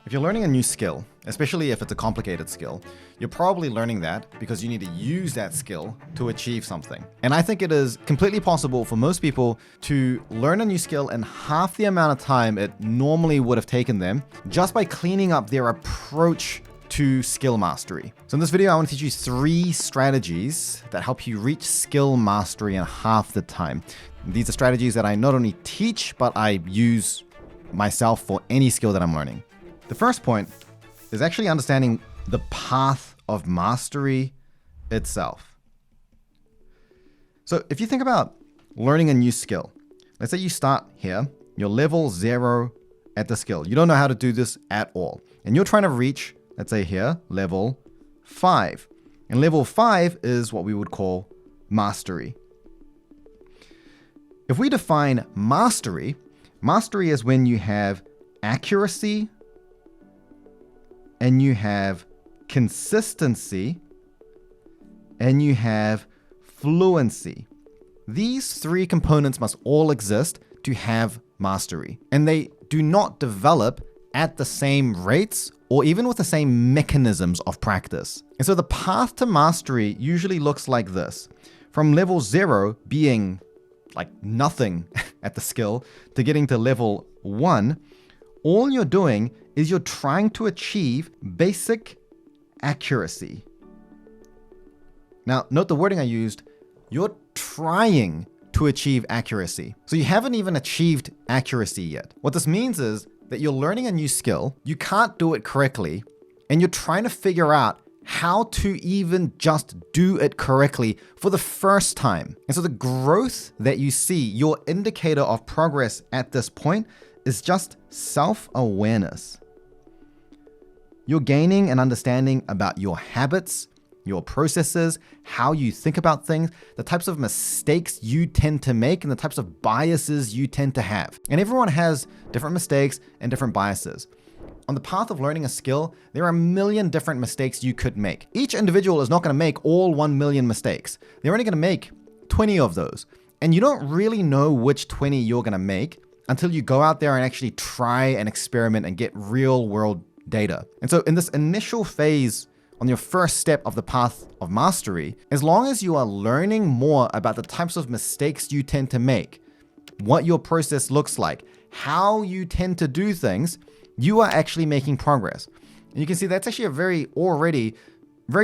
If you're learning a new skill, especially if it's a complicated skill, you're probably learning that because you need to use that skill to achieve something. And I think it is completely possible for most people to learn a new skill in half the amount of time it normally would have taken them just by cleaning up their approach to skill mastery. So in this video, I want to teach you 3 strategies that help you reach skill mastery in half the time. These are strategies that I not only teach, but I use myself for any skill that I'm learning. The first point is actually understanding the path of mastery itself. So if you think about learning a new skill, let's say you start here, you're level 0 at the skill. You don't know how to do this at all. And you're trying to reach, let's say here, level 5. And level 5 is what we would call mastery. If we define mastery, mastery is when you have accuracy and you have consistency and you have fluency. These 3 components must all exist to have mastery. And they do not develop at the same rates or even with the same mechanisms of practice. And so the path to mastery usually looks like this. From level 0 being like nothing at the skill to getting to level 1, all you're doing is you're trying to achieve basic accuracy. Now, note the wording I used. You're trying to achieve accuracy. So you haven't even achieved accuracy yet. What this means is that you're learning a new skill, you can't do it correctly, and you're trying to figure out how to even just do it correctly for the first time. And so the growth that you see, your indicator of progress at this point, is just self-awareness. You're gaining an understanding about your habits, your processes, how you think about things, the types of mistakes you tend to make, and the types of biases you tend to have. And everyone has different mistakes and different biases. On the path of learning a skill, there are a million different mistakes you could make. Each individual is not going to make all 1 million mistakes. They're only going to make 20 of those. And you don't really know which 20 you're going to make until you go out there and actually try and experiment and get real world data. And so in this initial phase, on your first step of the path of mastery, as long as you are learning more about the types of mistakes you tend to make, what your process looks like, how you tend to do things, you are actually making progress. And you can see that's actually a very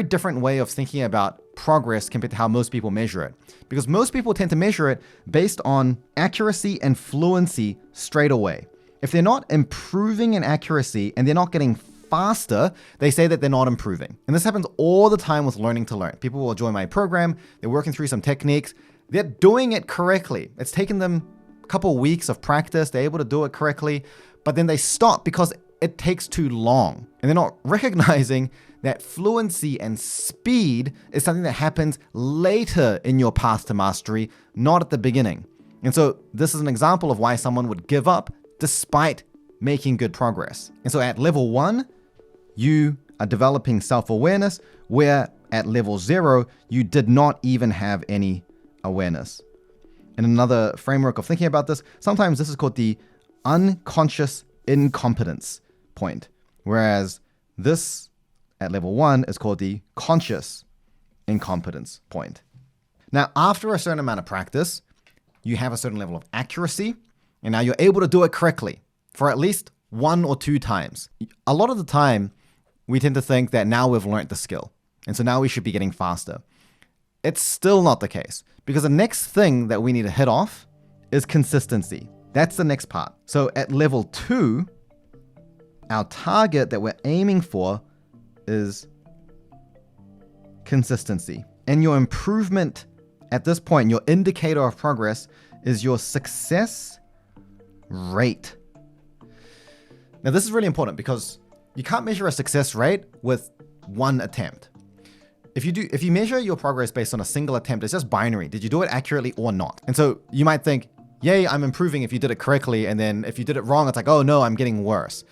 different way of thinking about progress compared to how most people measure it. Because most people tend to measure it based on accuracy and fluency straight away. If they're not improving in accuracy and they're not getting faster, they say that they're not improving. And this happens all the time with learning to learn. People will join my program, they're working through some techniques, they're doing it correctly. It's taken them a couple weeks of practice, they're able to do it correctly, but then they stop because it takes too long. And they're not recognizing that fluency and speed is something that happens later in your path to mastery, not at the beginning. And so this is an example of why someone would give up despite making good progress. And so at level 1, you are developing self-awareness, where at level 0, you did not even have any awareness. In another framework of thinking about this, sometimes this is called the unconscious incompetence point, whereas this at level 1 is called the conscious incompetence point. Now, after a certain amount of practice, you have a certain level of accuracy, and now you're able to do it correctly for at least 1 or 2 times. A lot of the time, we tend to think that now we've learned the skill, and so now we should be getting faster. It's still not the case, because the next thing that we need to hit off is consistency. That's the next part. So at level 2, our target that we're aiming for is consistency. And your improvement at this point, your indicator of progress, is your success rate. Now, this is really important because you can't measure a success rate with 1 attempt. If you measure your progress based on a single attempt, it's just binary. Did you do it accurately or not? And so you might think, yay, I'm improving if you did it correctly. And then if you did it wrong, it's like, oh no, I'm getting worse.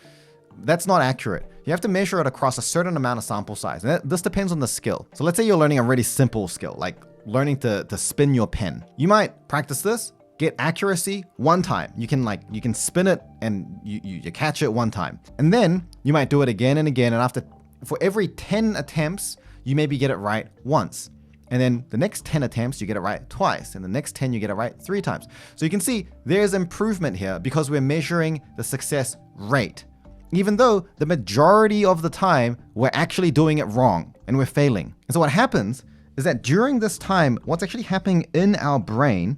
That's not accurate. You have to measure it across a certain amount of sample size. And this depends on the skill. So let's say you're learning a really simple skill, like learning to spin your pen. You might practice this, get accuracy one time. You can spin it and you catch it one time. And then you might do it again and again. And for every 10 attempts, you maybe get it right once. And then the next 10 attempts, you get it right twice. And the next 10, you get it right 3 times. So you can see there's improvement here because we're measuring the success rate, even though the majority of the time we're actually doing it wrong and we're failing. And so what happens is that during this time, what's actually happening in our brain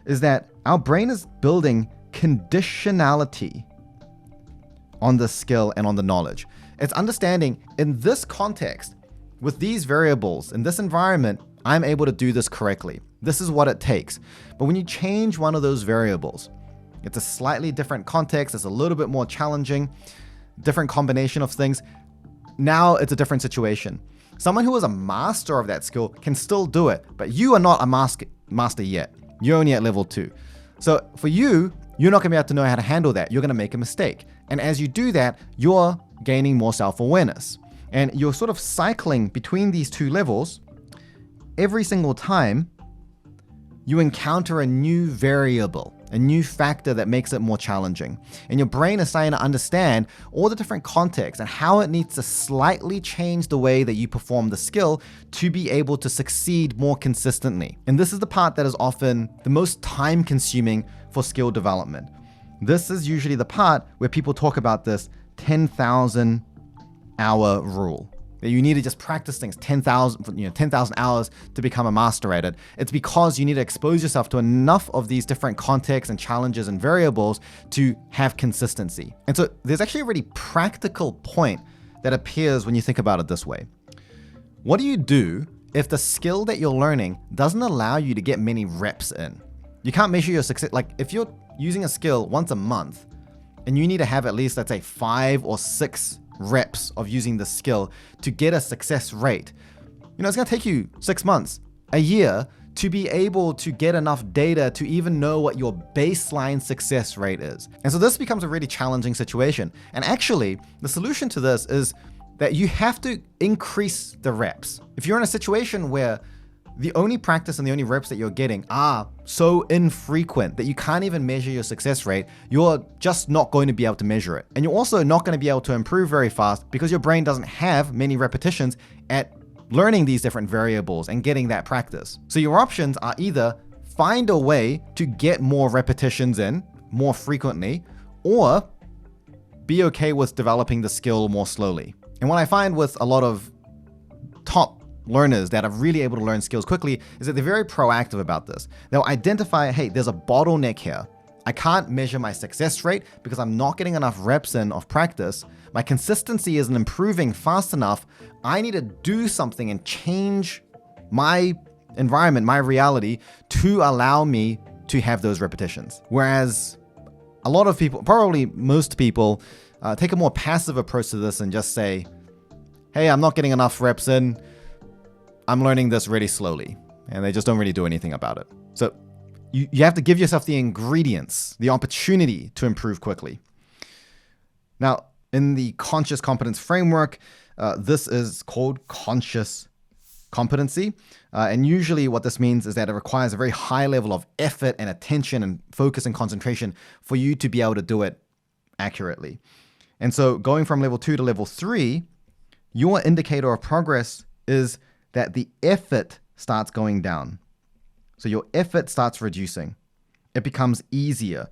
is that our brain is building conditionality on the skill and on the knowledge. It's understanding in this context, with these variables, in this environment, I'm able to do this correctly. This is what it takes. But when you change one of those variables, it's a slightly different context, it's a little bit more challenging, different combination of things. Now it's a different situation. Someone who is a master of that skill can still do it, but you are not a master yet. You're only at level 2. So for you, you're not gonna be able to know how to handle that. You're gonna make a mistake. And as you do that, you're gaining more self-awareness. And you're sort of cycling between these 2 levels. Every single time you encounter a new variable, a new factor that makes it more challenging. And your brain is starting to understand all the different contexts and how it needs to slightly change the way that you perform the skill to be able to succeed more consistently. And this is the part that is often the most time consuming for skill development. This is usually the part where people talk about this 10,000 hour rule. That you need to just practice things 10,000 hours to become a master at it. It's because you need to expose yourself to enough of these different contexts and challenges and variables to have consistency. And so there's actually a really practical point that appears when you think about it this way. What do you do if the skill that you're learning doesn't allow you to get many reps in? You can't measure your success. Like if you're using a skill once a month and you need to have at least, let's say, 5 or 6 reps of using the skill to get a success rate. It's going to take you 6 months, a year to be able to get enough data to even know what your baseline success rate is. And so this becomes a really challenging situation. And actually, the solution to this is that you have to increase the reps. If you're in a situation where the only practice and the only reps that you're getting are so infrequent that you can't even measure your success rate, you're just not going to be able to measure it. And you're also not going to be able to improve very fast because your brain doesn't have many repetitions at learning these different variables and getting that practice. So your options are either find a way to get more repetitions in more frequently, or be okay with developing the skill more slowly. And what I find with a lot of top learners that are really able to learn skills quickly is that they're very proactive about this. They'll identify, hey, there's a bottleneck here. I can't measure my success rate because I'm not getting enough reps in of practice. My consistency isn't improving fast enough. I need to do something and change my environment, my reality, to allow me to have those repetitions. Whereas a lot of people, probably most people, take a more passive approach to this and just say, hey, I'm not getting enough reps in. I'm learning this really slowly, and they just don't really do anything about it. So you have to give yourself the ingredients, the opportunity to improve quickly. Now, in the conscious competence framework, this is called conscious competency. And usually what this means is that it requires a very high level of effort and attention and focus and concentration for you to be able to do it accurately. And so going from level 2 to level 3, your indicator of progress is that the effort starts going down. So your effort starts reducing. It becomes easier.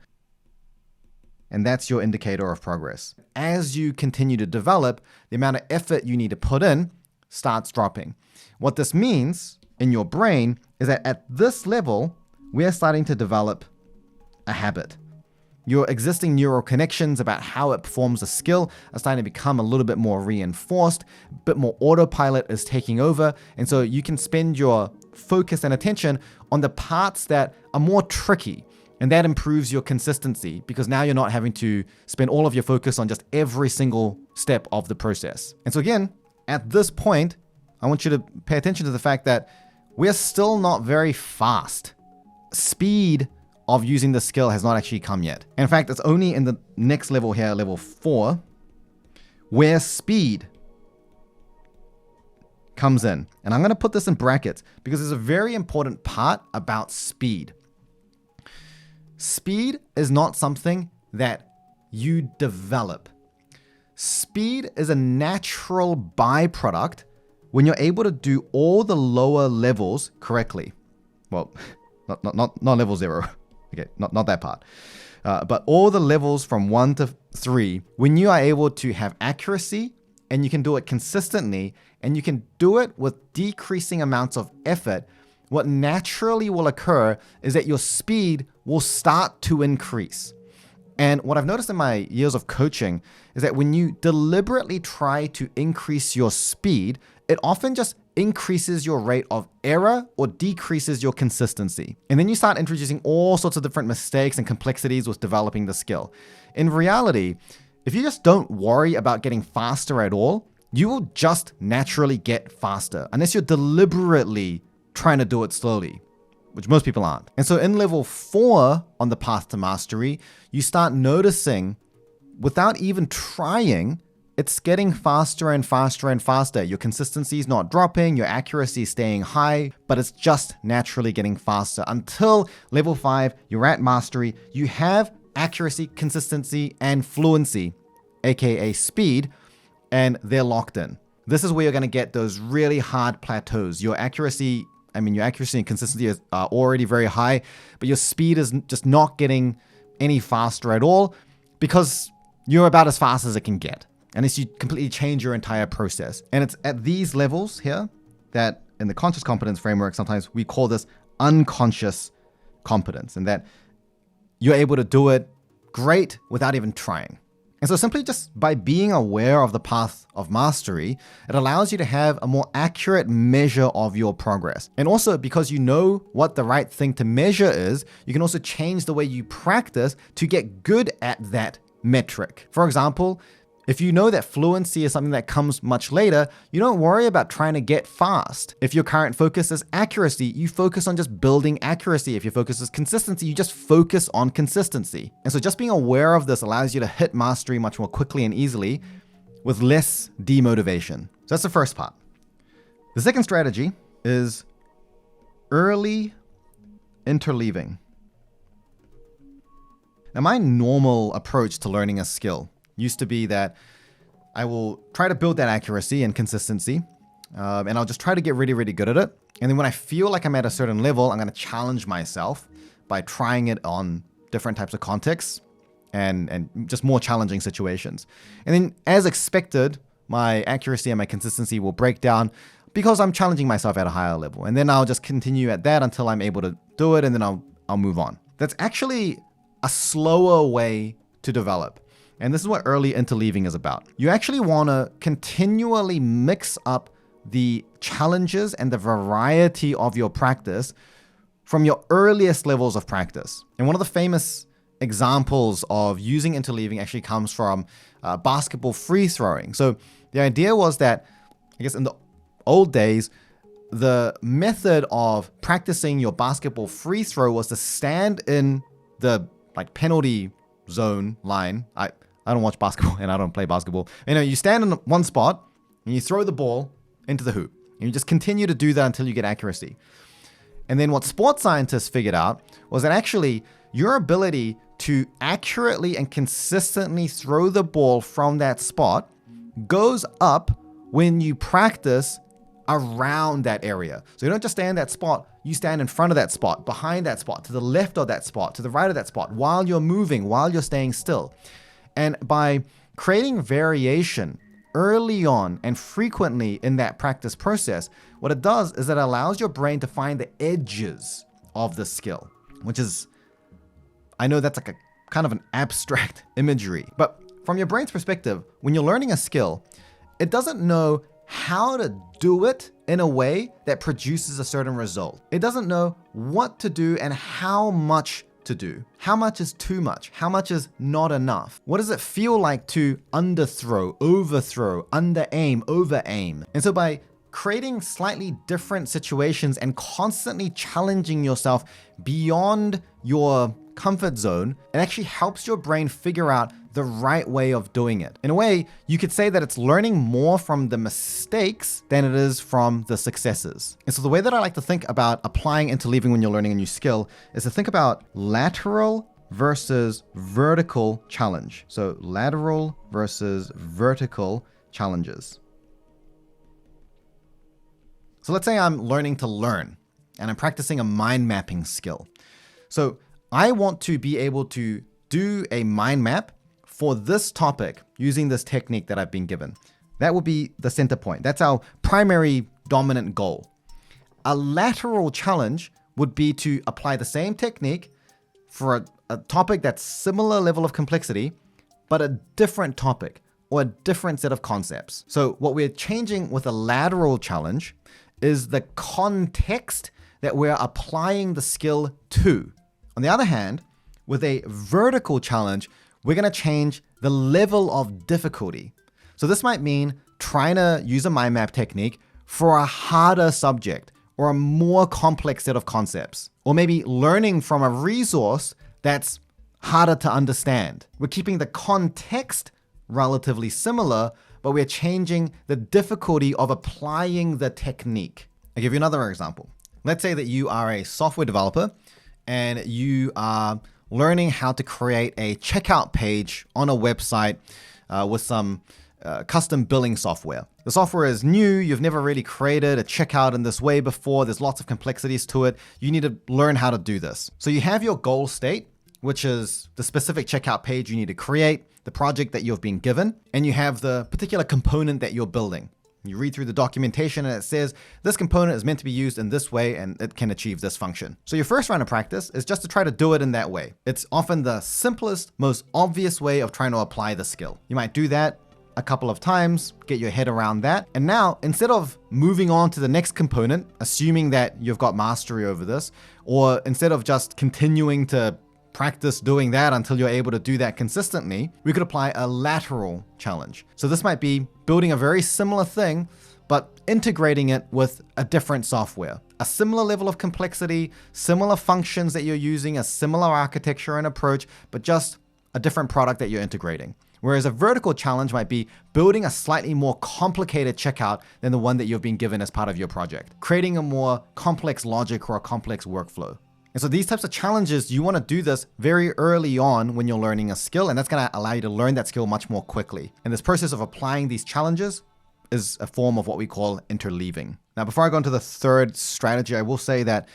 And that's your indicator of progress. As you continue to develop, the amount of effort you need to put in starts dropping. What this means in your brain is that at this level, we're starting to develop a habit. Your existing neural connections about how it performs a skill are starting to become a little bit more reinforced, a bit more autopilot is taking over, and so you can spend your focus and attention on the parts that are more tricky, and that improves your consistency because now you're not having to spend all of your focus on just every single step of the process. And so again, at this point, I want you to pay attention to the fact that we're still not very fast. Speed of using the skill has not actually come yet. In fact, it's only in the next level here, level 4, where speed comes in. And I'm going to put this in brackets because there's a very important part about speed. speed is not something that you develop. Speed is a natural byproduct when you're able to do all the lower levels correctly. Well, not level 0. Okay, not that part. But all the levels from 1 to 3, when you are able to have accuracy and you can do it consistently and you can do it with decreasing amounts of effort, what naturally will occur is that your speed will start to increase. And what I've noticed in my years of coaching is that when you deliberately try to increase your speed, it often just increases your rate of error or decreases your consistency. And then you start introducing all sorts of different mistakes and complexities with developing the skill. In reality, if you just don't worry about getting faster at all, you will just naturally get faster unless you're deliberately trying to do it slowly, which most people aren't. And so in level 4 on the path to mastery, you start noticing without even trying, it's getting faster and faster and faster. Your consistency is not dropping, your accuracy is staying high, but it's just naturally getting faster until level 5, you're at mastery. You have accuracy, consistency, and fluency, aka speed, and they're locked in. This is where you're going to get those really hard plateaus. Your accuracy and consistency are already very high, but your speed is just not getting any faster at all because you're about as fast as it can get, unless you completely change your entire process. And it's at these levels here that in the conscious competence framework, sometimes we call this unconscious competence, and that you're able to do it great without even trying. And so simply just by being aware of the path of mastery, it allows you to have a more accurate measure of your progress. And also because you know what the right thing to measure is, you can also change the way you practice to get good at that metric. For example, if you know that fluency is something that comes much later, you don't worry about trying to get fast. If your current focus is accuracy, you focus on just building accuracy. If your focus is consistency, you just focus on consistency. And so just being aware of this allows you to hit mastery much more quickly and easily with less demotivation. So that's the first part. The second strategy is early interleaving. Now, my normal approach to learning a skill used to be that I will try to build that accuracy and consistency, and I'll just try to get really, really good at it. And then when I feel like I'm at a certain level, I'm going to challenge myself by trying it on different types of contexts and just more challenging situations. And then as expected, my accuracy and my consistency will break down because I'm challenging myself at a higher level. And then I'll just continue at that until I'm able to do it, and then I'll move on. That's actually a slower way to develop. And this is what early interleaving is about. You actually want to continually mix up the challenges and the variety of your practice from your earliest levels of practice. And one of the famous examples of using interleaving actually comes from basketball free throwing. So the idea was that, I guess in the old days, the method of practicing your basketball free throw was to stand in the penalty zone line. I don't watch basketball and I don't play basketball. You stand in one spot and you throw the ball into the hoop. And you just continue to do that until you get accuracy. And then what sports scientists figured out was that actually your ability to accurately and consistently throw the ball from that spot goes up when you practice around that area. So you don't just stand in that spot, you stand in front of that spot, behind that spot, to the left of that spot, to the right of that spot, while you're moving, while you're staying still. And by creating variation early on and frequently in that practice process, what it does is it allows your brain to find the edges of the skill, which is, I know that's like a kind of an abstract imagery, but from your brain's perspective, when you're learning a skill, it doesn't know how to do it in a way that produces a certain result. It doesn't know what to do and how much to do. How much is too much? How much is not enough? What does it feel like to underthrow, overthrow, under-aim, over-aim? And so by creating slightly different situations and constantly challenging yourself beyond your comfort zone, it actually helps your brain figure out the right way of doing it. In a way, you could say that it's learning more from the mistakes than it is from the successes. And so the way that I like to think about applying interleaving when you're learning a new skill is to think about lateral versus vertical challenge. So lateral versus vertical challenges. So let's say I'm learning to learn and I'm practicing a mind mapping skill. So I want to be able to do a mind map for this topic using this technique that I've been given. That will be the center point. That's our primary dominant goal. A lateral challenge would be to apply the same technique for a topic that's similar level of complexity, but a different topic or a different set of concepts. So what we're changing with a lateral challenge is the context that we're applying the skill to. On the other hand, with a vertical challenge, we're going to change the level of difficulty. So this might mean trying to use a mind map technique for a harder subject or a more complex set of concepts, or maybe learning from a resource that's harder to understand. We're keeping the context relatively similar, but we're changing the difficulty of applying the technique. I'll give you another example. Let's say that you are a software developer and you are learning how to create a checkout page on a website with some custom billing software. The software is new. You've never really created a checkout in this way before. There's lots of complexities to it. You need to learn how to do this. So you have your goal state, which is the specific checkout page you need to create, the project that you've been given, and you have the particular component that you're building. You read through the documentation and it says this component is meant to be used in this way and it can achieve this function. So your first round of practice is just to try to do it in that way. It's often the simplest, most obvious way of trying to apply the skill. You might do that a couple of times, get your head around that. And now, instead of moving on to the next component, assuming that you've got mastery over this, or instead of just continuing to practice doing that until you're able to do that consistently, we could apply a lateral challenge. So this might be building a very similar thing, but integrating it with a different software. A similar level of complexity, similar functions that you're using, a similar architecture and approach, but just a different product that you're integrating. Whereas a vertical challenge might be building a slightly more complicated checkout than the one that you've been given as part of your project, creating a more complex logic or a complex workflow. And so these types of challenges, you want to do this very early on when you're learning a skill, and that's going to allow you to learn that skill much more quickly. And this process of applying these challenges is a form of what we call interleaving. Now, before I go into the third strategy, I will say that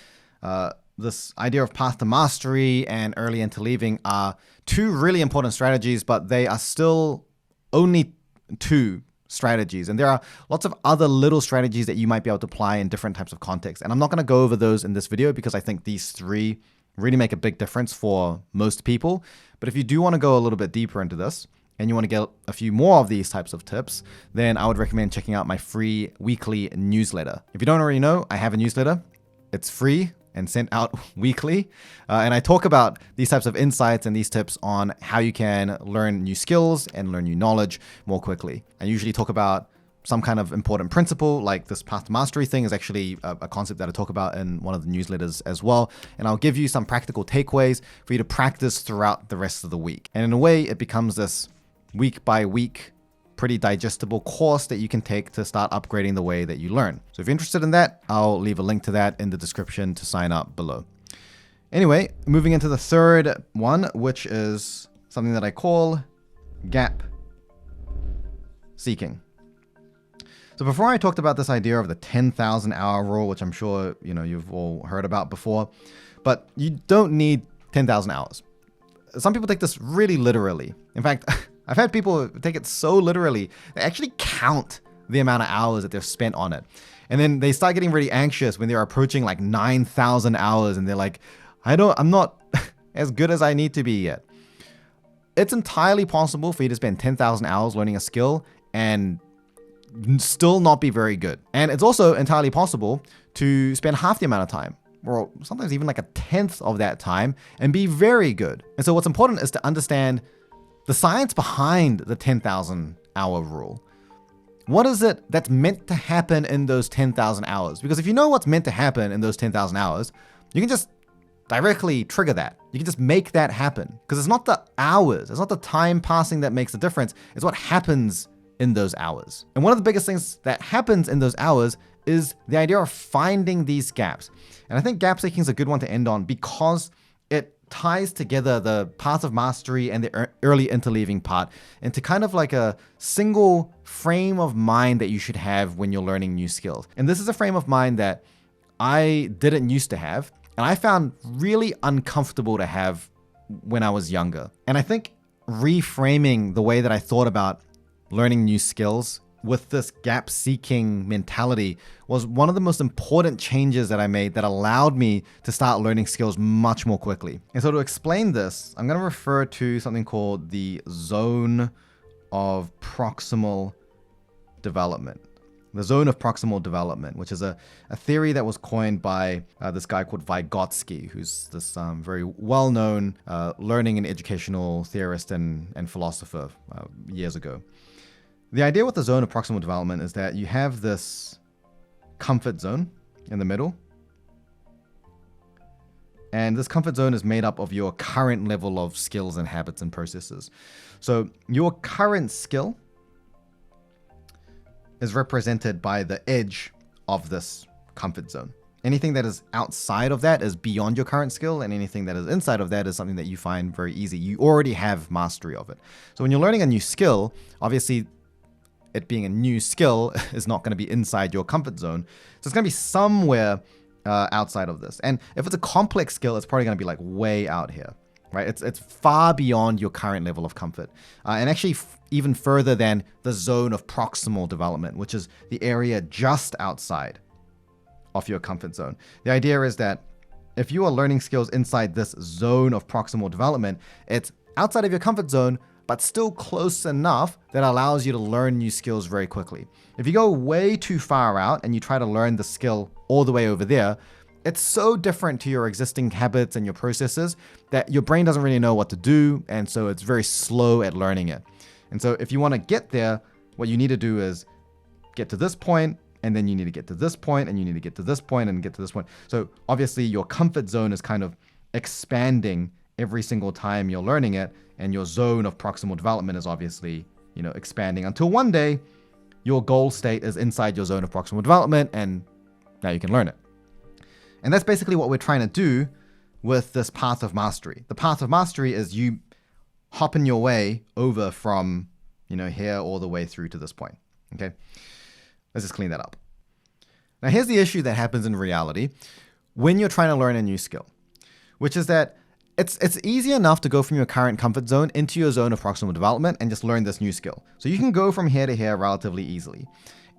this idea of path to mastery and early interleaving are two really important strategies, but they are still only two strategies. And there are lots of other little strategies that you might be able to apply in different types of contexts. And I'm not going to go over those in this video because I think these three really make a big difference for most people. But if you do want to go a little bit deeper into this and you want to get a few more of these types of tips, then I would recommend checking out my free weekly newsletter. If you don't already know, I have a newsletter. It's free and sent out weekly. And I talk about these types of insights and these tips on how you can learn new skills and learn new knowledge more quickly. I usually talk about some kind of important principle, like this path to mastery thing is actually a concept that I talk about in one of the newsletters as well. And I'll give you some practical takeaways for you to practice throughout the rest of the week. And in a way, it becomes this week by week pretty digestible course that you can take to start upgrading the way that you learn. So if you're interested in that, I'll leave a link to that in the description to sign up below. Anyway, moving into the third one, which is something that I call gap seeking. So before I talked about this idea of the 10,000 hour rule, which I'm sure you've all heard about before, but you don't need 10,000 hours. Some people take this really literally. In fact, I've had people take it so literally, they actually count the amount of hours that they've spent on it. And then they start getting really anxious when they're approaching like 9,000 hours and they're like, I'm not as good as I need to be yet. It's entirely possible for you to spend 10,000 hours learning a skill and still not be very good. And it's also entirely possible to spend half the amount of time, or sometimes even like a tenth of that time, and be very good. And so what's important is to understand the science behind the 10,000 hour rule. What is it that's meant to happen in those 10,000 hours? Because if you know what's meant to happen in those 10,000 hours, you can just directly trigger that. You can just make that happen. Because it's not the hours, it's not the time passing that makes the difference, it's what happens in those hours. And one of the biggest things that happens in those hours is the idea of finding these gaps. And I think gap seeking is a good one to end on because it ties together the path of mastery and the early interleaving part into kind of like a single frame of mind that you should have when you're learning new skills. And this is a frame of mind that I didn't used to have, and I found really uncomfortable to have when I was younger. And I think reframing the way that I thought about learning new skills with this gap-seeking mentality was one of the most important changes that I made that allowed me to start learning skills much more quickly. And so to explain this, I'm going to refer to something called the zone of proximal development. The zone of proximal development, which is a theory that was coined by this guy called Vygotsky, who's this very well-known learning and educational theorist and philosopher years ago. The idea with the zone of proximal development is that you have this comfort zone in the middle. And this comfort zone is made up of your current level of skills and habits and processes. So your current skill is represented by the edge of this comfort zone. Anything that is outside of that is beyond your current skill, and anything that is inside of that is something that you find very easy. You already have mastery of it. So when you're learning a new skill, obviously it being a new skill is not going to be inside your comfort zone. So it's going to be somewhere outside of this. And if it's a complex skill, it's probably going to be like way out here, right? It's far beyond your current level of comfort. And actually even further than the zone of proximal development, which is the area just outside of your comfort zone. The idea is that if you are learning skills inside this zone of proximal development, it's outside of your comfort zone, but still close enough that allows you to learn new skills very quickly. If you go way too far out and you try to learn the skill all the way over there, it's so different to your existing habits and your processes that your brain doesn't really know what to do, and so it's very slow at learning it. And so if you want to get there, what you need to do is get to this point, and then you need to get to this point, and you need to get to this point, and get to this point. So obviously your comfort zone is kind of expanding every single time you're learning it, and your zone of proximal development is obviously, expanding until one day your goal state is inside your zone of proximal development, and now you can learn it. And that's basically what we're trying to do with this path of mastery. The path of mastery is you hopping your way over from, here all the way through to this point. Okay, let's just clean that up. Now here's the issue that happens in reality when you're trying to learn a new skill, which is that it's easy enough to go from your current comfort zone into your zone of proximal development and just learn this new skill. So you can go from here to here relatively easily.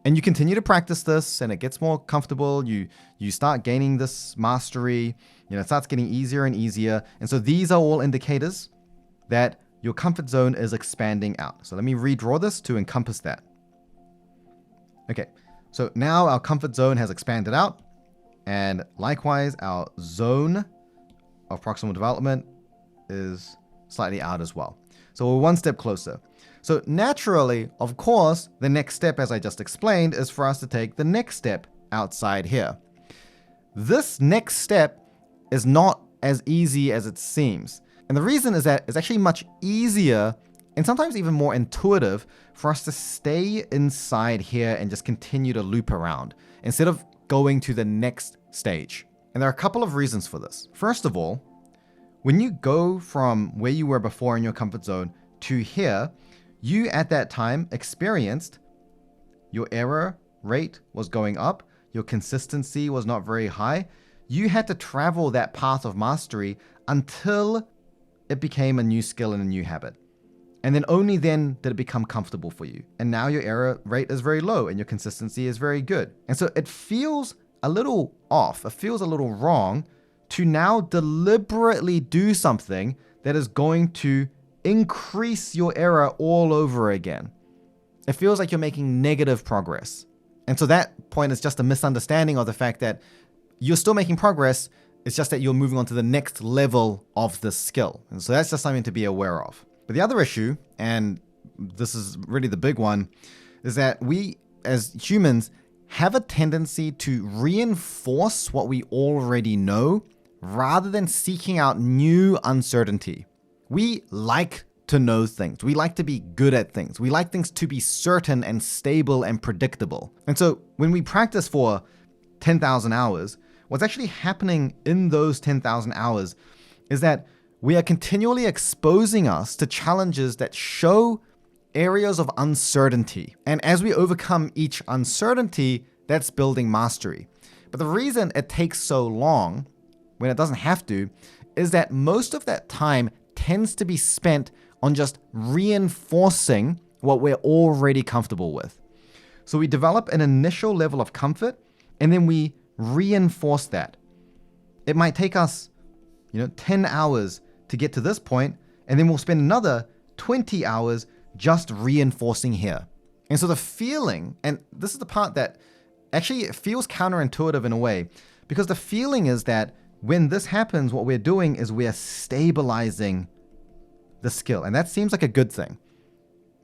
And you continue to practice this, and it gets more comfortable. You start gaining this mastery. It starts getting easier and easier. And so these are all indicators that your comfort zone is expanding out. So let me redraw this to encompass that. Okay, so now our comfort zone has expanded out, and likewise our zone of proximal development is slightly out as well. So we're one step closer. So naturally, of course, the next step, as I just explained, is for us to take the next step outside here. This next step is not as easy as it seems. And the reason is that it's actually much easier and sometimes even more intuitive for us to stay inside here and just continue to loop around instead of going to the next stage. And there are a couple of reasons for this. First of all, when you go from where you were before in your comfort zone to here, you at that time experienced your error rate was going up, your consistency was not very high. You had to travel that path of mastery until it became a new skill and a new habit. And then only then did it become comfortable for you. And now your error rate is very low and your consistency is very good. And so it feels a little off, it feels a little wrong to now deliberately do something that is going to increase your error all over again. It feels like you're making negative progress. And so that point is just a misunderstanding of the fact that you're still making progress. It's just that you're moving on to the next level of the skill. And so that's just something to be aware of. But the other issue, and this is really the big one, is that we as humans have a tendency to reinforce what we already know rather than seeking out new uncertainty. We like to know things. We like to be good at things. We like things to be certain and stable and predictable. And so when we practice for 10,000 hours, what's actually happening in those 10,000 hours is that we are continually exposing us to challenges that show areas of uncertainty. And as we overcome each uncertainty, that's building mastery. But the reason it takes so long, when it doesn't have to, is that most of that time tends to be spent on just reinforcing what we're already comfortable with. So we develop an initial level of comfort, and then we reinforce that. It might take us, 10 hours to get to this point, and then we'll spend another 20 hours just reinforcing here. And so the feeling, and this is the part that actually it feels counterintuitive in a way, because the feeling is that when this happens, what we're doing is we are stabilizing the skill. And that seems like a good thing.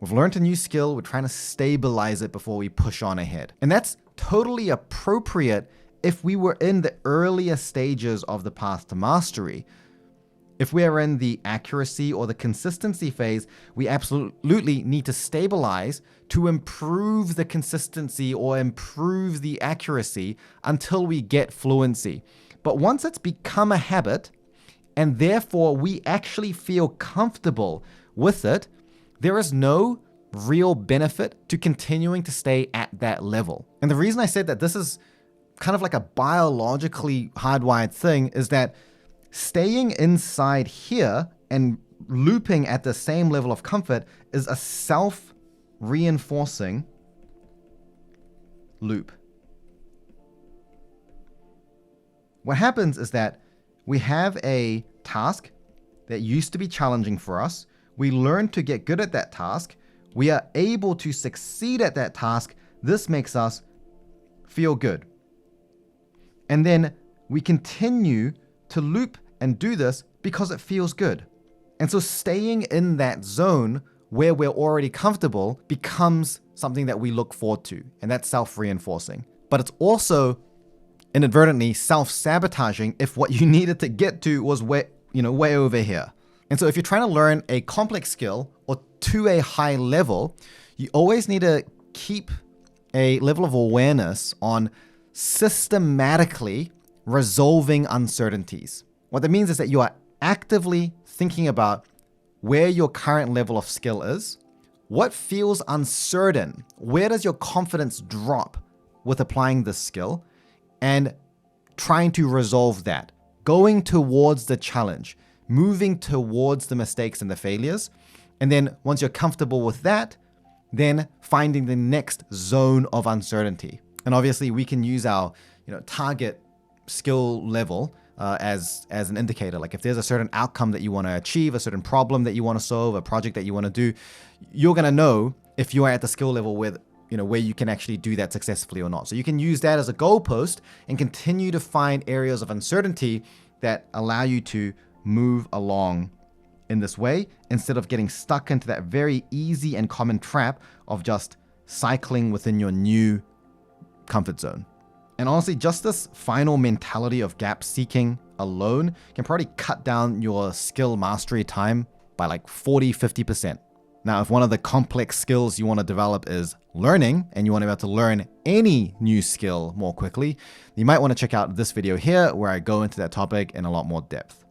We've learned a new skill, we're trying to stabilize it before we push on ahead. And that's totally appropriate if we were in the earlier stages of the path to mastery. If we are in the accuracy or the consistency phase, we absolutely need to stabilize to improve the consistency or improve the accuracy until we get fluency. But once it's become a habit, and therefore we actually feel comfortable with it, there is no real benefit to continuing to stay at that level. And the reason I said that this is kind of like a biologically hardwired thing is that staying inside here and looping at the same level of comfort is a self-reinforcing loop. What happens is that we have a task that used to be challenging for us. We learn to get good at that task. We are able to succeed at that task. This makes us feel good. And then we continue to loop and do this because it feels good. And so staying in that zone where we're already comfortable becomes something that we look forward to. And that's self-reinforcing. But it's also inadvertently self-sabotaging if what you needed to get to was way over here. And so if you're trying to learn a complex skill or to a high level, you always need to keep a level of awareness on systematically resolving uncertainties. What that means is that you are actively thinking about where your current level of skill is, what feels uncertain, where does your confidence drop with applying this skill, and trying to resolve that, going towards the challenge, moving towards the mistakes and the failures. And then once you're comfortable with that, then finding the next zone of uncertainty. And obviously we can use our target skill level as an indicator. Like if there's a certain outcome that you want to achieve, a certain problem that you want to solve, a project that you want to do, you're going to know if you are at the skill level where you can actually do that successfully or not. So you can use that as a goalpost and continue to find areas of uncertainty that allow you to move along in this way instead of getting stuck into that very easy and common trap of just cycling within your new comfort zone. And honestly, just this final mentality of gap seeking alone can probably cut down your skill mastery time by like 40-50%. Now, if one of the complex skills you want to develop is learning, and you want to be able to learn any new skill more quickly, you might want to check out this video here where I go into that topic in a lot more depth.